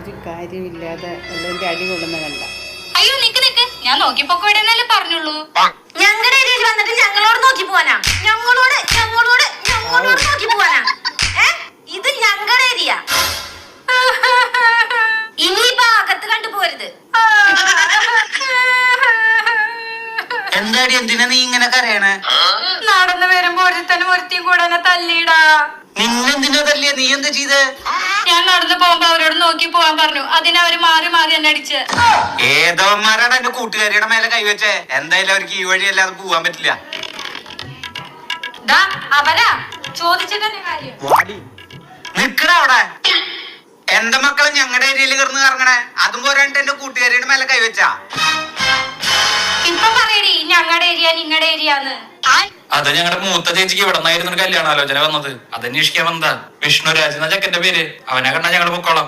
ഒരു കാര്യമില്ലാതെ വല്ലതിന്റെ അടി കൊള്ളുന്ന കണ്ട. അയ്യോ നിക്ക് നിക്ക്, ഞാൻ നോക്കിപ്പോക്കോടെന്നല്ലേ പറഞ്ഞുള്ളൂ. ഞങ്ങളുടെ ഏരിയയിൽ വന്നിട്ട് ഞങ്ങളോട് നോക്കി പോവാനാ? ഞങ്ങളോട് നോക്കി പോവാനാ? ഇത് ഞങ്ങളുടെ ഏരിയ. ഇനിയിപ്പോ അകത്ത് കണ്ടു പോരുത്. എന്താടി, എന്തിനാ നീ ഇങ്ങനെ കരയണേ? നടന്നു വരുമ്പോ ഒരുത്തനും ഒരുത്തിയും കൂടെ എന്നെ തല്ലിയിടാ. നിന്നെന്തിനാ തല്ലിയ? നീ എന്താ ചെയ്ത്? ഞാൻ നടന്നു പോകുമ്പോ അവരോട് നോക്കി പോവാൻ പറഞ്ഞു. അതിനവര് മാറി മാറി എന്നെ അടിച്ച്. ഏതോന്മാരാണ് എന്റെ കൂട്ടുകാരിയുടെ മേലെ കൈവച്ചേ? എന്തായാലും അവർക്ക് ഈ വഴി അല്ലാതെ പോവാൻ പറ്റില്ല. അവരാ ചോദിച്ചിട്ടെന്നെ കാര്യം. നിക്കണ അവിടെ. എന്റെ മക്കളെ ഞങ്ങളുടെ ഏരിയയിൽ കിടന്ന് കറങ്ങണേ. അതും പോരാണ്ട് എന്റെ കൂട്ടുകാരിയുടെ മേലെ കൈവച്ചാ. ഇപ്പൊ പറയടി ഞങ്ങളുടെ ഏരിയ നിങ്ങളുടെ ഏരിയാന്ന്. അത് ഞങ്ങളുടെ മൂത്ത ചേച്ചിക്ക് ഇവിടെ നിന്നായിരുന്നു കല്യാണാലോചന വന്നത്. അതന്വേഷിക്കാൻ വന്നതാ. വിഷ്ണുരാജ് എന്ന ചെക്കന്റെ പേര്. അവനെ കണ്ടാ ഞങ്ങള് പൊക്കോളാം.